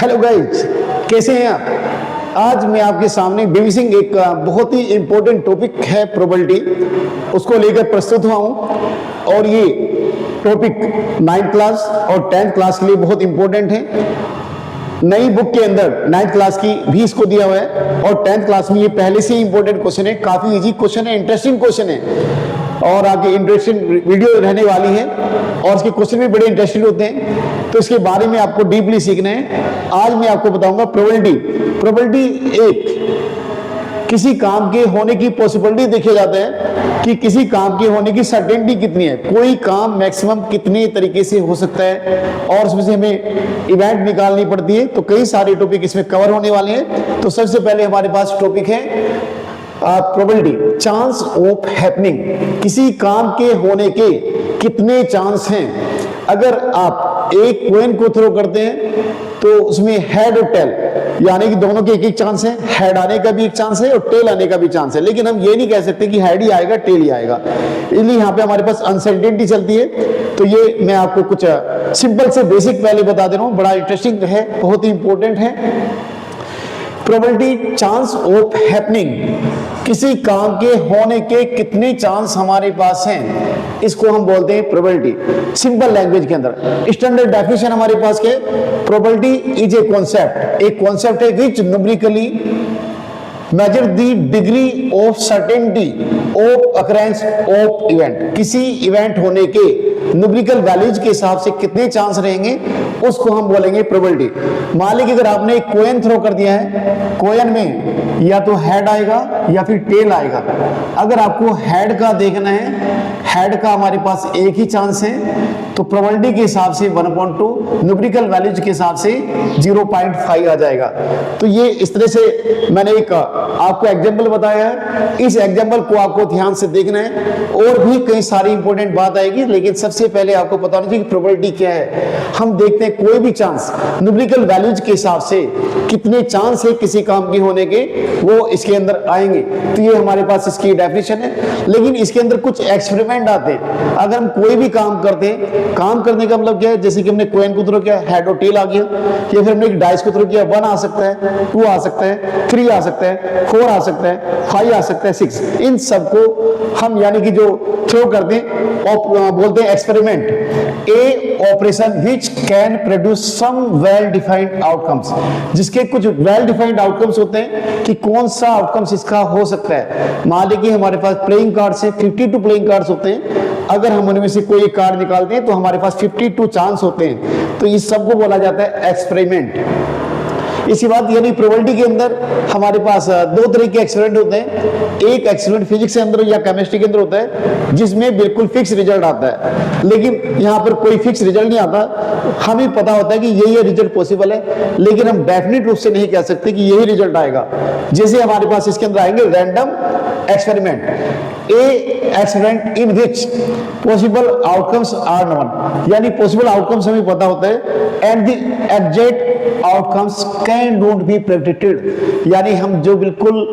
Hello guys, कैसे हैं आप? आज मैं आपके सामने डिविजिंग एक बहुत ही इंपॉर्टेंट टॉपिक है प्रोबेबिलिटी, उसको लेकर प्रस्तुत हुआ हूं। और ये टॉपिक 9th क्लास और 10th क्लास के लिए बहुत इंपॉर्टेंट है। नई बुक के अंदर 9th क्लास की भी इसको दिया हुआ है और 10th क्लास में ये पहले से ही इंपॉर्टेंट क्वेश्चन है। काफी इजी क्वेश्चन है, इंटरेस्टिंग क्वेश्चन है और आगे इंटरेस्टिंग वीडियो रहने वाली है और इसके क्वेश्चन भी बड़े इंटरेस्टिंग होते हैं, तो इसके बारे में आपको डीपली सीखना है। आज मैं आपको बताऊंगा प्रोबेबिलिटी एक किसी काम के होने की पॉसिबिलिटी देखा जाता है कि किसी काम के होने की सर्टेनिटी कितनी है, कोई काम मैक्सिमम कितने तरीके से हो सकता है और उसमें से हमें इवेंट निकालनी पड़ती है। तो कई सारे टॉपिक इसमें कवर होने वाले हैं। तो सबसे पहले हमारे पास टॉपिक है प्रोबेबिलिटी, चांस ऑफ हैपनिंग, किसी काम के होने के कितने चांस हैं। अगर आप एक कॉइन को थ्रो करते हैं तो उसमें हेड और टेल यानी कि दोनों के एक एक चांस है, हेड आने का भी एक चांस है और टेल आने का भी चांस है, लेकिन हम ये नहीं कह सकते कि हेड ही आएगा टेल ही आएगा, इसलिए यहाँ पे हमारे पास अनसर्टेनिटी चलती है। तो ये मैं आपको कुछ सिंपल से बेसिक पहले बता दे रहा हूँ, बड़ा इंटरेस्टिंग है, बहुत ही इंपॉर्टेंट है। प्रोबेबिलिटी चांस ऑफ हैपनिंग, किसी काम के होने के कितने चांस हमारे पास हैं, इसको हम बोलते हैं प्रोबेबिलिटी। सिंपल लैंग्वेज के अंदर स्टैंडर्ड डेफिनेशन हमारे पास के प्रोबेबिलिटी इज ए कॉन्सेप्ट, एक कॉन्सेप्ट है which numerically measure the degree of certainty of occurrence of event, किसी इवेंट होने के न्यूमेरिकल वैल्यूज के हिसाब से कितने चांस रहेंगे उसको हम बोलेंगे प्रोबेबिलिटी। मान लीजिए अगर आपने एक कॉइन थ्रो कर दिया है, कॉइन में या तो हेड आएगा या फिर टेल आएगा। अगर आपको हेड का देखना है, हेड का हमारे पास एक ही चांस है, तो प्रोबेबिलिटी के हिसाब से 1/2, न्यूमेरिकल वैल्यूज के हिसाब से 0.5 आ जाएगा। तो ये इस तरह से मैंने एक आपको एग्जांपल बताया है, इस एग्जांपल को आपको ध्यान से देखना है। और भी कई सारी इंपॉर्टेंट बात आएगी, लेकिन सबसे पहले आपको पता होना चाहिए कि प्रोबेबिलिटी क्या है। हम देखते हैं कोई भी चांस न्यूमेरिकल वैल्यूज के हिसाब से कितने चांस है किसी काम के होने के, वो इसके अंदर आएंगे। तो ये हमारे पास इसकी डेफिनेशन है, लेकिन इसके अंदर कुछ एक्सपेरिमेंट आते हैं। अगर हम कोई भी काम करते हैं, काम करने का मतलब क्या है, जैसे कि हमने कॉइन को थ्रो किया, हेड और टेल आ गया, या फिर हमने एक डाइस को थ्रो किया, 1 आ सकता है, 2 आ सकता है, 3 आ सकता है, 4 आ सकता है, 5 आ सकता है, 6। इन सबको हम यानी कि जो थ्रो करते हैं बोलते हैं experiment. A operation which can produce some well defined outcomes, जिसके कुछ वेल डिफाइंड आउटकम्स होते हैं कि कौन सा आउटकम्स इसका हो सकता है। मान लीजिए हमारे पास प्लेइंग कार्ड्स है, 52 प्लेइंग कार्ड्स होते हैं। अगर हम उनमें से कोई एक कार्ड निकालते हैं तो हमारे पास 52 चांस होते हैं। तो इस सबको बोला जाता है एक्सपेरिमेंट। इसी बात यानी प्रोबेबिलिटी के अंदर हमारे पास 2 तरह के एक्सपेरिमेंट होते हैं। एक एक्सपेरिमेंट फिजिक्स के अंदर या केमिस्ट्री के अंदर होता है जिसमें बिल्कुल फिक्स रिजल्ट आता है, लेकिन यहाँ पर कोई फिक्स रिजल्ट नहीं आता। हमें पता होता है कि यही रिजल्ट पॉसिबल है, लेकिन हम डेफिनेट रूप से नहीं कह सकते कि यही रिजल्ट आएगा। जैसे हमारे पास इसके अंदर आएंगे random experiment, a experiment in which possible outcomes are known, यानी पॉसिबल आउटकम्स हमें पता होता है and the exact outcomes can don't be predicted, यानी हम जो बिल्कुल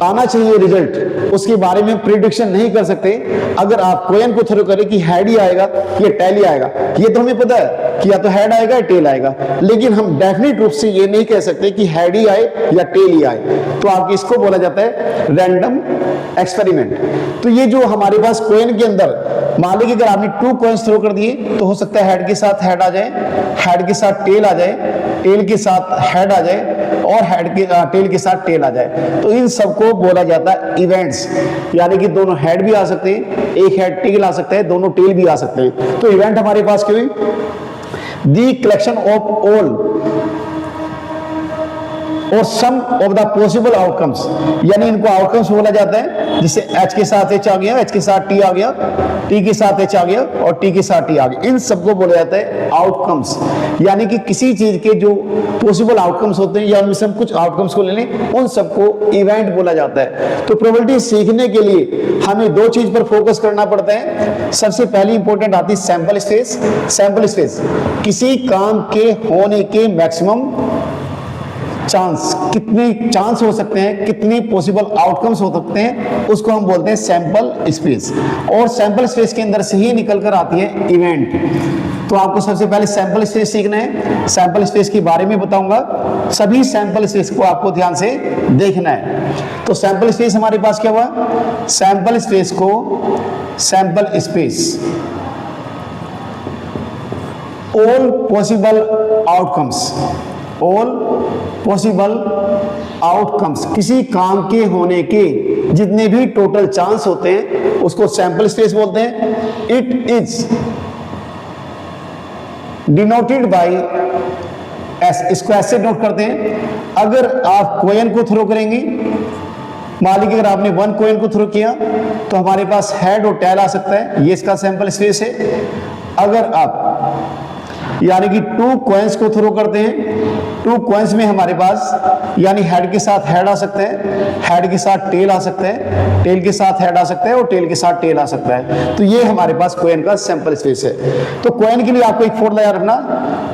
आना चाहिए रिजल्ट उसके बारे में प्रिडिक्शन नहीं कर सकते। अगर आप कॉइन को थ्रो करें कि हेड ही आएगा या टेल ही आएगा, ये तो हमें पता है कि या तो हेड आएगा या टेल आएगा, लेकिन हम डेफिनेट रूप से ये नहीं कह सकते कि हेड ही आए या टेल ही आए। तो आप इसको बोला जाता है रैंडम एक्सपेरिमेंट। तो ये जो हमारे पास कॉइन के अंदर मान लीजिए अगर आपने 2 कॉइन्स थ्रो कर दिए तो हो सकता है हेड के साथ हेड आ जाए, हेड के साथ टेल आ जाए, टेल के साथ हेड आ जाए और हेड के टेल के साथ टेल आ जाए। तो इन सबको बोला जाता है इवेंट्स, यानी कि दोनों हेड भी आ सकते हैं, एक हेड टेल आ सकता है, दोनों टेल भी आ सकते हैं। तो इवेंट हमारे पास क्यों दी कलेक्शन ऑफ ऑल और सम ऑफ द पॉसिबल आउटकम्स, यानी इनको आउटकम्स बोला जाता है। जैसे H के साथ H आ गया, H के साथ T आ गया, T के साथ H आ गया और T के साथ T आ गया, इन सबको बोला जाता है आउटकम्स। यानी कि किसी चीज के जो पॉसिबल आउटकम्स होते हैं या उनमें से हम कुछ आउटकम्स को ले लें, उन सबको इवेंट बोला जाता है। तो प्रोबेबिलिटी सीखने के लिए हमें 2 चीज पर फोकस करना पड़ता है। सबसे पहली इंपॉर्टेंट आती है सैंपल स्पेस। सैंपल स्पेस किसी काम के होने के मैक्सिमम चांस, कितने चांस हो सकते हैं, कितने पॉसिबल आउटकम्स हो सकते हैं, उसको हम बोलते हैं सैंपल स्पेस। और सैंपल स्पेस के अंदर से ही निकल कर आती है इवेंट। तो आपको सबसे पहले सैंपल स्पेस सीखना है, सैंपल स्पेस के बारे में बताऊंगा, सभी सैंपल स्पेस को आपको ध्यान से देखना है। तो सैंपल स्पेस हमारे पास क्या हुआ, सैंपल स्पेस को sample space all possible outcomes, all possible outcomes, किसी काम के होने के जितने भी टोटल चांस होते हैं उसको सैंपल स्पेस बोलते हैं। It is denoted by S, इसको ऐसे नोट करते हैं। अगर आप कोएन को थ्रो करेंगे, मान लीजिए अगर आपने 1 कोएन को थ्रो किया तो हमारे पास हेड और टेल आ सकता है, ये इसका सैंपल स्पेस है। अगर आप यानी कि 2 कॉइन्स को थ्रो करते हैं, 2 कॉइन्स में हमारे पास यानी हेड के साथ हेड आ सकता है, हेड के साथ टेल आ सकता है, टेल के साथ हेड आ सकता है और टेल के साथ टेल आ सकता है। तो ये हमारे पास कॉइन का सैंपल स्पेस है। तो कॉइन के लिए आपको एक फॉर्मूला याद रखना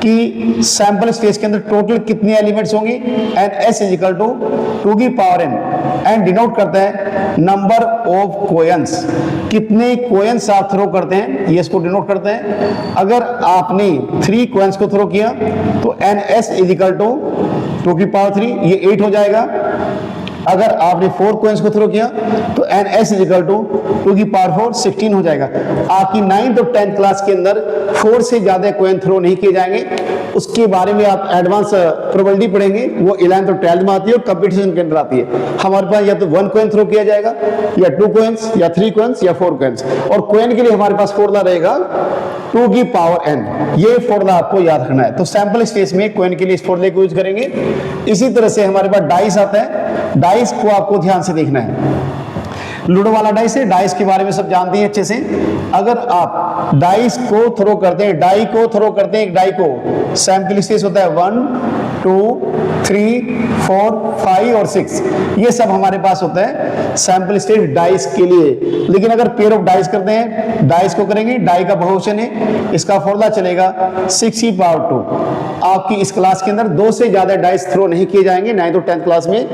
कि सैंपल स्पेस के अंदर टोटल कितने एलिमेंट्स होंगे, and S is equal to 2 की पावर n, एंड डिनोट करता है नंबर ऑफ कॉइन्स, कितने कॉइन्स आप थ्रो करते हैं, ये इसको डिनोट करते हैं। अगर आपने 3 कॉइन्स को थ्रो किया तो n S is equal to 2 की पावर 3, ये 8 हो जाएगा। अगर आपने 4 कॉइन्स को थ्रो किया तो n S is equal to 2 की पावर 4 16 हो जाएगा। आपकी 9th और 10th क्लास के अंदर 4 से ज्यादा कॉइन थ्रो नहीं किए जाएंगे, उसके बारे में आप एडवांस प्रोबेबिलिटी पढ़ेंगे, वो 11th और 12th में आती है और कंपटीशन के अंदर आती है। हमारे पास या तो 1 कॉइन थ्रो किया जाएगा या 2 कॉइन्स या 3 कॉइन्स या 4 कॉइन्स, और कॉइन के लिए हमारे पास फॉर्मूला रहेगा 2 की पावर n, ये फॉर्मूला आपको याद रखना है। तो सैंपल स्पेस में कॉइन के लिए इस फॉर्मूले को यूज करेंगे। इसी तरह से हमारे पास डाइस आता है, डाइस को आपको ध्यान से देखना है। लूडो वाला डाइस है, डाइस के बारे में सब जानते हैं अच्छे से। अगर आप डाइस को थ्रो करते हैं, डाई को थ्रो करते हैं, एक डाई को सैंपल स्पेस होता है 1 2 3 4 5 और 6, ये सब हमारे पास होता है सैंपल स्पेस डाइस के लिए। लेकिन अगर पेयर ऑफ डाइस करते हैं, डाइस को करेंगे, डाई का बहुवचन है, इसका फॉर्मूला चलेगा 6 की पावर 2। आपकी इस क्लास के अंदर 2 से ज्यादा डाइस थ्रो नहीं किए जाएंगे 9th और 10th क्लास में।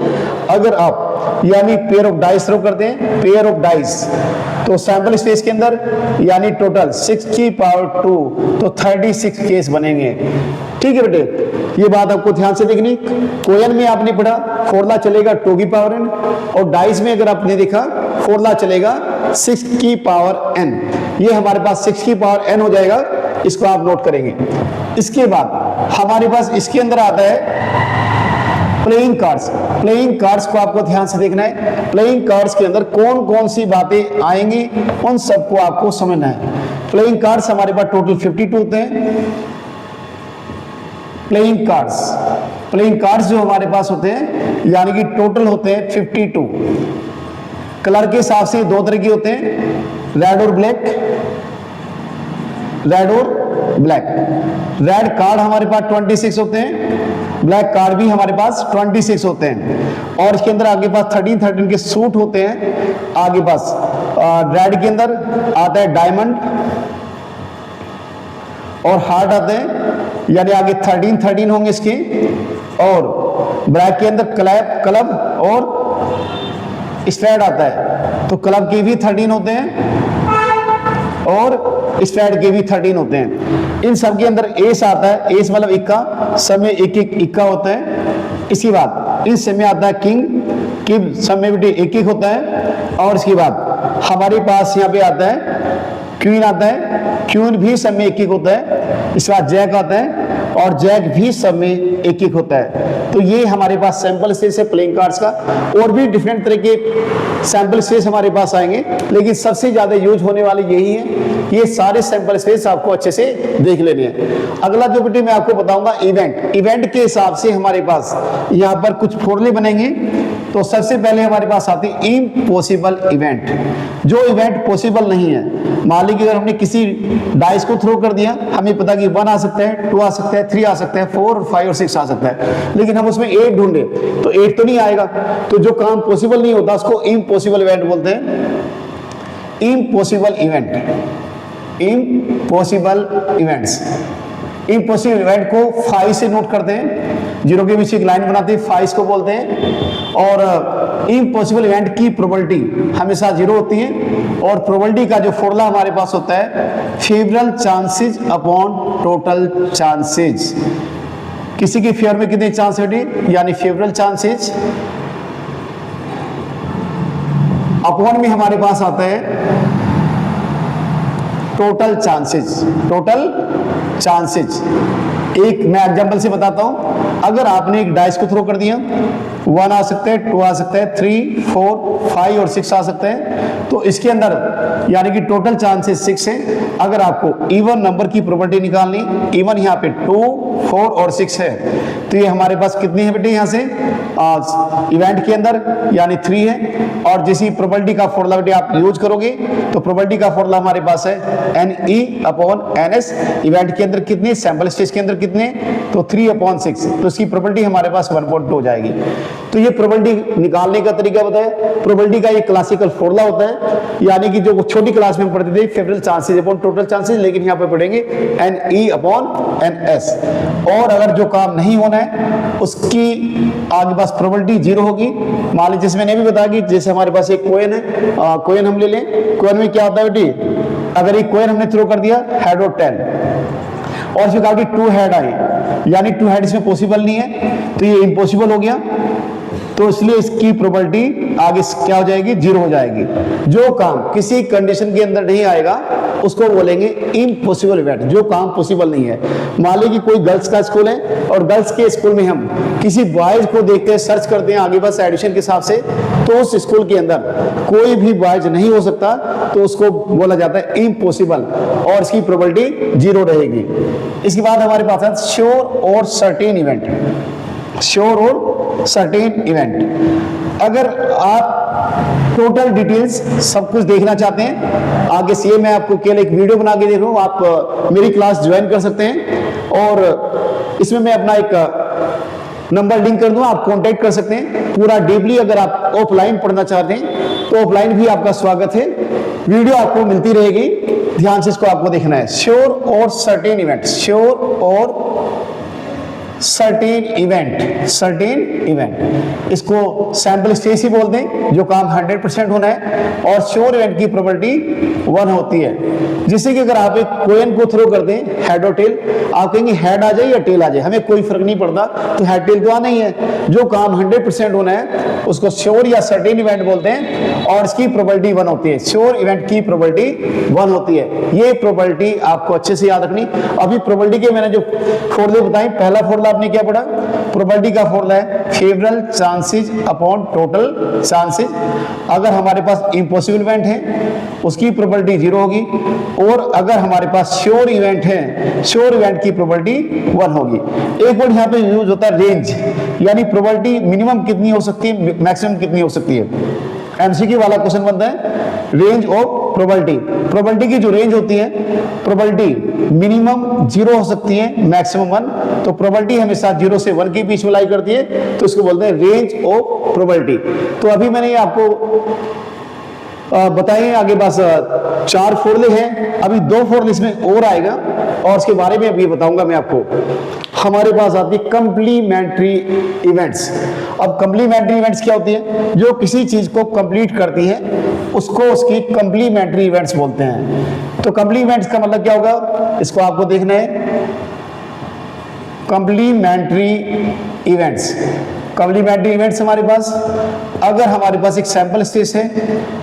अगर आप यानी पेयर ऑफ डाइस थ्रो करते हैं, पेयर ऑफ डाइस, तो सैंपल स्पेस के अंदर यानी टोटल 6 की पावर 2, तो 36 केस बनेंगे। ठीक है बेटे, ये बात आपको ध्यान से देखनी। कोयन में आपने पढ़ा फॉर्मूला चलेगा 2 की पावर n, और डाइस में अगर आपने देखा फॉर्मूला चलेगा 6 की पावर n। ये हमारे पास 6 की पावर n हो जाएगा, इसको आप नोट करेंगे। इसके बाद हमारे पास इसके अंदर आता है प्लेइंग कार्ड्स। प्लेइंग कार्ड्स को आपको ध्यान से देखना है। प्लेइंग कार्ड्स के अंदर कौन कौन सी बातें आएंगी उन सबको आपको समझना है। प्लेइंग कार्ड्स हमारे पास टोटल 52 होते हैं। प्लेइंग कार्ड्स जो हमारे पास होते हैं यानी कि टोटल होते हैं 52। कलर के हिसाब से 2 तरह के होते हैं, रेड और ब्लैक, रेड और ब्लैक। रेड कार्ड हमारे पास 26 होते हैं, ब्लैक कार्ड भी हमारे पास 26 होते हैं, और इसके अंदर आगे पास 13 के सूट होते हैं। आगे पास रेड के अंदर आता है डायमंड और हार्ट आते हैं, यानी आगे 13 होंगे इसके, और ब्लैक के अंदर क्लब और स्ट्रैड आता है, तो क्लब के भी 13 होते हैं और स्ट्रैड के भी 13 होते हैं। इन सब के अंदर एस आता है, एस मतलब इक्का, सब में एक इक्का होता है। इसके बाद इन सब में आता है किंग, कि सब में भी एक होता है। और इसके बाद हमारे पास यहाँ पे आता है क्वीन आता है, क्वीन भी सब में एक होता है। इसके बाद जैक आता है और जैक भी सब में एक होता है। तो ये हमारे पास सैंपल स्पेस है प्लेइंग कार्ड्स का। और भी डिफरेंट तरह के सैंपल स्पेस हमारे पास आएंगे, लेकिन सबसे ज्यादा यूज होने वाले यही है। ये सारे सैंपल स्पेस आपको अच्छे से देख लेने हैं। अगला जो बेटे मैं आपको बताऊंगा इवेंट के हिसाब से हमारे पास यहाँ पर कुछ फॉर्मूले बनेंगे। तो सबसे पहले हमारे पास आती है इम्पॉसिबल इवेंट, जो इवेंट पॉसिबल नहीं है। मान लीजिए अगर हमने किसी डाइस को थ्रो कर दिया, हमें पता कि 1 आ सकता है, 2 आ सकता है, 3 आ सकता है, 4 5 और 6 आ सकता है, लेकिन हम उसमें 8 ढूंढे तो 8 तो नहीं आएगा। तो जो काम पॉसिबल नहीं होता उसको इम्पॉसिबल इवेंट बोलते हैं। Impossible event, impossible events, impossible event को 5 से नोट करते हैं। जीरो के बीच एक लाइन बनाते हैं, फाइव को बोलते हैं। और इम्पॉसिबल इवेंट की प्रोबेबिलिटी हमेशा जीरो होती है। और प्रोबेबिलिटी का जो फॉर्मूला हमारे पास होता है favourable chances upon total chances. किसी के फेवर में कितने चांस बेटे, यानी फेवरेबल चांसेस अपॉन में हमारे पास आता है टोटल चांसेस। टोटल चांसेस एक मैं एग्जांपल से बताता हूं। अगर आपने एक डाइस को थ्रो कर दिया, 1 आ सकता है, 2 आ सकता है, 3, 4, 5 और 6 आ सकते हैं, तो इसके अंदर यानी कि टोटल चांसेस 6 है। अगर आपको इवन नंबर की प्रोबेबिलिटी निकालनी, इवन यहाँ पे 2, 4 और 6 है, तो ये हमारे पास कितनी है बेटे यहाँ से इवेंट के अंदर, यानी 3 है। और जिस प्रोबेबिलिटी का फॉर्मूला बेटे आप यूज करोगे तो प्रोबेबिलिटी का फॉर्मूला हमारे पास है NE/NS। इवेंट के अंदर कितने, सैंपल स्टेज के अंदर कितने, तो 3/6, तो इसकी प्रोबेबिलिटी हमारे पास 1.2 हो जाएगी। तो ये प्रोबेबिलिटी निकालने का तरीका बताया। प्रोबेबिलिटी का ये क्लासिकल फॉर्मूला होता है, यानी कि जो छोटी क्लास में पढ़ते थे favourable chances upon total chances, लेकिन यहाँ पे पढ़ेंगे NE/NS। और अगर जो काम नहीं होना है उसकी आगे पास प्रोबेबिलिटी जीरो होगी। मान लीजिए मैंने भी बताया कि जैसे हमारे पास एक कोइन है, कोइन हम ले लें, कोइन में क्या होता है बेटी, अगर एक कोइन हमने थ्रो कर दिया हेड और टेल और इसमें कहा कि 2 हेड आए, यानी 2 हेड इसमें पॉसिबल नहीं है, तो ये इम्पॉसिबल हो गया। तो इसलिए इसकी प्रोबेबिलिटी आगे क्या हो जाएगी, जीरो हो जाएगी। जो काम किसी कंडीशन के अंदर नहीं आएगा उसको बोलेंगे इम्पॉसिबल इवेंट, जो काम पॉसिबल नहीं है। मान लीजिए कि कोई गर्ल्स का स्कूल है और गर्ल्स के स्कूल में हम किसी बॉयज को देखते हैं, सर्च करते हैं आगे बस एडिशन के हिसाब से, तो उस स्कूल के अंदर कोई भी बॉयज नहीं हो सकता, तो उसको बोला जाता है इम्पॉसिबल और इसकी प्रोबेबिलिटी जीरो रहेगी। इसके बाद हमारे पास है श्योर और सर्टेन इवेंट। श्योर और सर्टेन इवेंट, अगर आप टोटल डिटेल्स सब कुछ देखना चाहते हैं, आगे से मैं आपको केवल एक वीडियो बना के दे रहा हूं, आप मेरी क्लास ज्वाइन कर सकते हैं और इसमें मैं अपना एक नंबर लिंक कर दूं, आप कांटेक्ट कर सकते हैं। पूरा डीपली अगर आप ऑफलाइन पढ़ना चाहते हैं तो ऑफलाइन भी आपका स्वागत है, वीडियो आपको मिलती रहेगी, ध्यान से इसको आपको देखना है। श्योर और सर्टेन इवेंट, श्योर और सर्टेन इवेंट, सर्टेन इवेंट, इसको सैंपल स्टेज ही बोलते हैं, जो काम 100% होना है। और श्योर इवेंट की प्रोबेबिलिटी 1 होती है। जिससे कि अगर आप एक कोइन को थ्रो कर दें हेड और टेल, आप कहेंगे हेड आ जाए या टेल आ जाए, हमें कोई फर्क नहीं पड़ता, तो हेड टेल तो आना ही है। जो काम 100% होना है उसको श्योर या सर्टेन इवेंट बोलते हैं और इसकी प्रोबेबिलिटी 1 होती है। श्योर इवेंट की प्रोबेबिलिटी 1 होती है। ये प्रोबेबिलिटी आपको अच्छे से याद रखनी। अभी प्रोबेबिलिटी के मैंने जो फॉर्मूले बताए, पहला फॉर्मूला आपने क्या पढ़ा, प्रोबेबिलिटी का फॉर्मूला है favourable chances upon total chances. अगर हमारे पास इम्पॉसिबल इवेंट है उसकी प्रोबेबिलिटी जीरो होगी, और अगर हमारे पास श्योर इवेंट है, श्योर इवेंट की प्रोबेबिलिटी 1 होगी। एक वर्ड यहाँ पे यूज होता है रेंज, यानी प्रोबेबिलिटी मिनिमम कितनी हो सकती है, मैक्सिमम कितनी हो सकती है। एमसीक्यू वाला क्वेश्चन बनता है रेंज ऑफ प्रोबेबिलिटी। प्रोबेबिलिटी की जो रेंज होती है, प्रोबेबिलिटी मिनिमम 0 हो सकती है, मैक्सिमम 1, तो प्रोबेबिलिटी हमेशा 0 से 1 के बीच में लाई करती है, तो इसको बोलते हैं रेंज ऑफ प्रोबेबिलिटी। तो अभी मैंने आपको बताइए आगे बस 4 फॉर्मूले हैं, अभी 2 फॉर्मूले इसमें और आएगा और उसके बारे में अभी बताऊंगा मैं आपको। हमारे पास आती है कंप्लीमेंट्री इवेंट्स। अब कंप्लीमेंट्री इवेंट्स क्या होती है, जो किसी चीज को कंप्लीट करती है उसको उसकी कंप्लीमेंट्री इवेंट्स बोलते हैं। तो कंप्लीमेंट्स का मतलब क्या होगा, इसको आपको देखना है। कंप्लीमेंट्री इवेंट्स, कंप्लीमेंट्री इवेंट्स हमारे पास, अगर हमारे पास एक सैंपल स्टेज है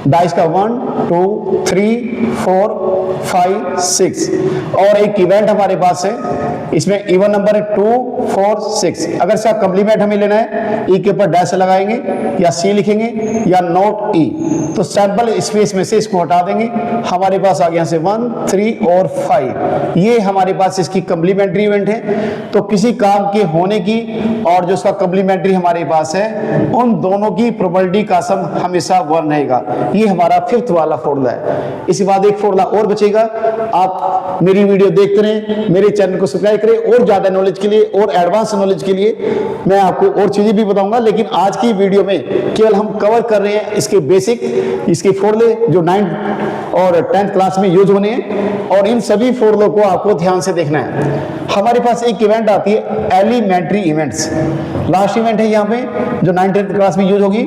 डाइस का 1, 2, 3, 4, 5, 6 और एक इवेंट हमारे पास है, इसमें इवन नंबर है 2, 4, 6। अगर इसका कंप्लीमेंट हमें लेना है, ई के ऊपर डैश लगाएंगे या सी लिखेंगे या नोट ई, तो सैंपल स्पेस में से इसको हटा देंगे, हमारे पास आ गया से 1, 3 और 5। ये हमारे पास इसकी कंप्लीमेंट्री इवेंट है। तो किसी काम के होने की और जो उसका कंप्लीमेंट्री हमारे पास है, उन दोनों की प्रोबेबिलिटी का सम हमेशा 1 रहेगा। ये हमारा 5th वाला फॉर्मूला है। इसके बाद एक फॉर्मूला और बचेगा। आप मेरी वीडियो देखते रहें, मेरे चैनल को सब्सक्राइब करें। और ज्यादा नॉलेज के लिए और एडवांस नॉलेज के लिए मैं आपको और चीजें भी बताऊंगा, लेकिन आज की वीडियो में केवल हम कवर कर रहे हैं इसके बेसिक, इसके फॉर्मूले जो 9th और 10th क्लास में यूज होने हैं, और इन सभी फॉर्मूलों को आपको ध्यान से देखना है। हमारे पास एक इवेंट आती है एलिमेंट्री इवेंट्स, लास्ट इवेंट है यहाँ पे जो 9th 10th क्लास में यूज होगी,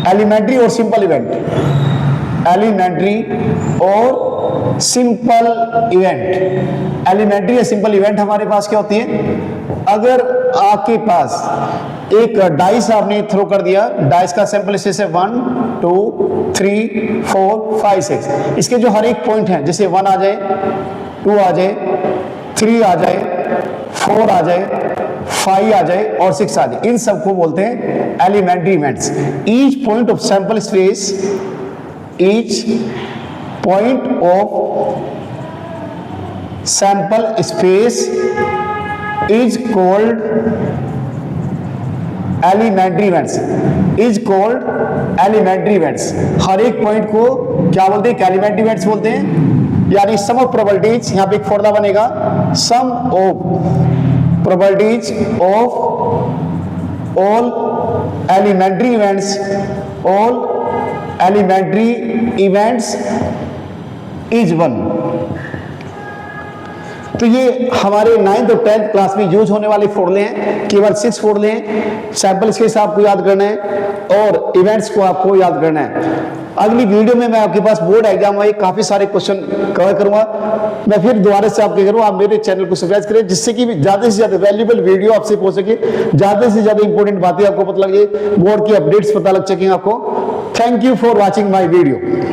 एलिमेंट्री और सिंपल इवेंट, एलिमेंट्री और सिंपल इवेंट। एलिमेंट्री या सिंपल इवेंट हमारे पास क्या होती है, अगर आपके पास एक डाइस आपने थ्रो कर दिया, डाइस का सैंपल स्पेस है 1 2 3 4 5 6, इसके जो हर एक पॉइंट हैं, जैसे 1 आ जाए, 2 आ जाए, 3 आ जाए, 4 आ जाए, 5 आ जाए और 6 आ जाए, इन सबको बोलते हैं elementary events. Each point of sample space, each point of sample space is called elementary events, is called elementary events। हर एक पॉइंट को क्या बोलते हैं, elementary events बोलते हैं। यानी सम ऑफ प्रोबेबिलिटीज, यहां पे एक फॉर्मूला बनेगा, sum of probabilities of all elementary events, all elementary events is 1। तो ये हमारे 9th और 10th क्लास में यूज होने वाले फॉर्मूले हैं, केवल 6 फॉर्मूले हैं। सैंपल स्पेस आपको याद करना है और इवेंट्स को आपको याद करना है। अगली वीडियो में मैं आपके पास बोर्ड एग्जाम में काफी सारे क्वेश्चन कवर करूंगा। मैं फिर दोबारा से आपके करूँ, आप मेरे चैनल को सब्सक्राइब करें, जिससे कि ज्यादा से ज्यादा वैल्यूएबल वीडियो आपसे पहुंच सके, ज्यादा से ज्यादा इंपॉर्टेंट बातें आपको पता लगे, बोर्ड की अपडेट्स पता लग सकें आपको। Thank you for watching my video.